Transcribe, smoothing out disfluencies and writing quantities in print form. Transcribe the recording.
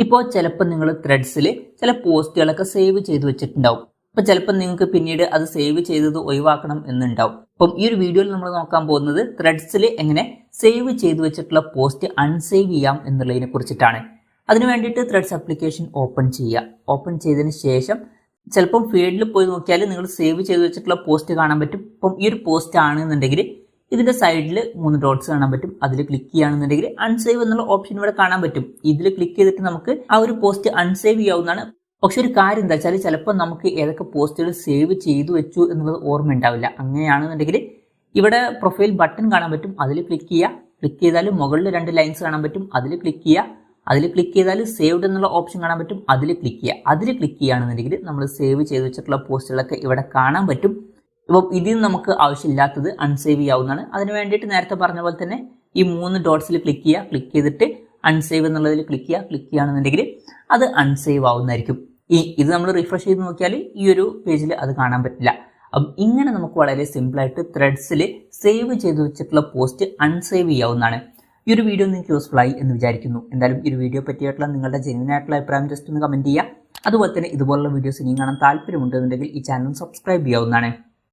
ഇപ്പോൾ ചിലപ്പോൾ നിങ്ങൾ ത്രെഡ്സിൽ ചില പോസ്റ്റുകളൊക്കെ സേവ് ചെയ്ത് വെച്ചിട്ടുണ്ടാവും. അപ്പോൾ ചിലപ്പോൾ നിങ്ങൾക്ക് പിന്നീട് അത് സേവ് ചെയ്തത് ഒഴിവാക്കണം എന്നുണ്ടാവും. അപ്പം ഈ ഒരു വീഡിയോയിൽ നമ്മൾ നോക്കാൻ പോകുന്നത് ത്രെഡ്സിൽ എങ്ങനെ സേവ് ചെയ്ത് വെച്ചിട്ടുള്ള പോസ്റ്റ് അൺസേവ് ചെയ്യാം എന്നുള്ളതിനെ കുറിച്ചിട്ടാണ്. അതിന് വേണ്ടിയിട്ട് ത്രെഡ്സ് ആപ്ലിക്കേഷൻ ഓപ്പൺ ചെയ്യുക. ഓപ്പൺ ചെയ്തതിന് ശേഷം ചിലപ്പം ഫീൽഡിൽ പോയി നോക്കിയാൽ നിങ്ങൾ സേവ് ചെയ്ത് വെച്ചിട്ടുള്ള പോസ്റ്റ് കാണാൻ പറ്റും. അപ്പം ഈ ഒരു പോസ്റ്റ് ആണെന്നുണ്ടെങ്കിൽ ഇതിന്റെ സൈഡിൽ 3 ഡോട്ട്സ് കാണാൻ പറ്റും. അതിൽ ക്ലിക്ക് ചെയ്യുകയാണെന്നുണ്ടെങ്കിൽ അൺസേവ് എന്നുള്ള ഓപ്ഷൻ ഇവിടെ കാണാൻ പറ്റും. ഇതിൽ ക്ലിക്ക് ചെയ്തിട്ട് നമുക്ക് ആ ഒരു പോസ്റ്റ് അൺസേവ് ചെയ്യാവുന്നതാണ്. പക്ഷെ ഒരു കാര്യം എന്താ വെച്ചാൽ ചിലപ്പോൾ നമുക്ക് ഏതൊക്കെ പോസ്റ്റുകൾ സേവ് ചെയ്തു വെച്ചു എന്നുള്ളത് ഓർമ്മ ഉണ്ടാവില്ല. അങ്ങനെയാണെന്നുണ്ടെങ്കിൽ ഇവിടെ പ്രൊഫൈൽ ബട്ടൺ കാണാൻ പറ്റും. അതിൽ ക്ലിക്ക് ചെയ്യുക. ക്ലിക്ക് ചെയ്താൽ മുകളിൽ 2 ലൈൻസ് കാണാൻ പറ്റും. അതിൽ ക്ലിക്ക് ചെയ്യുക. അതിൽ ക്ലിക്ക് ചെയ്താൽ സേവ്ഡ് എന്നുള്ള ഓപ്ഷൻ കാണാൻ പറ്റും. അതിൽ ക്ലിക്ക് ചെയ്യുക. അതിൽ ക്ലിക്ക് ചെയ്യുകയാണെന്നുണ്ടെങ്കിൽ നമ്മൾ സേവ് ചെയ്ത് വെച്ചിട്ടുള്ള പോസ്റ്റുകളൊക്കെ ഇവിടെ കാണാൻ പറ്റും. ഇപ്പോൾ ഇതിൽ നമുക്ക് ആവശ്യമില്ലാത്തത് അൺസേവ് ചെയ്യാവുന്നതാണ്. അതിന് വേണ്ടിയിട്ട് നേരത്തെ പറഞ്ഞ പോലെ തന്നെ ഈ 3 ഡോട്ട്സിൽ ക്ലിക്ക് ചെയ്യുക. ക്ലിക്ക് ചെയ്തിട്ട് അൺസേവ് എന്നുള്ളതിൽ ക്ലിക്ക് ചെയ്യുക. ക്ലിക്ക് ചെയ്യുകയാണെന്നുണ്ടെങ്കിൽ അത് അൺസേവ് ആവുന്നതായിരിക്കും. ഇത് നമ്മൾ റിഫ്രഷ് ചെയ്ത് നോക്കിയാൽ ഈ ഒരു പേജിൽ അത് കാണാൻ പറ്റില്ല. അപ്പം ഇങ്ങനെ നമുക്ക് വളരെ സിമ്പിളായിട്ട് ത്രെഡ്സിൽ സേവ് ചെയ്ത് വെച്ചിട്ടുള്ള പോസ്റ്റ് അൺസേവ് ചെയ്യാവുന്നതാണ്. ഈ ഒരു വീഡിയോ നിങ്ങൾക്ക് യൂസ്ഫുൾ ആയി എന്ന് വിചാരിക്കുന്നു. എന്തായാലും ഈ ഒരു വീഡിയോ പറ്റിയിട്ടുള്ള നിങ്ങളുടെ ജെന്യൂൻ ആയിട്ടുള്ള അഭിപ്രായം ജസ്റ്റ് ഒന്ന് കമൻറ്റ് ചെയ്യുക. അതുപോലെ തന്നെ ഇതുപോലുള്ള വീഡിയോസ് ഇനിയും കാണാൻ താല്പര്യമുണ്ടെന്നുണ്ടെങ്കിൽ ഈ ചാനൽ സബ്സ്ക്രൈബ് ചെയ്യാവുന്നതാണ്.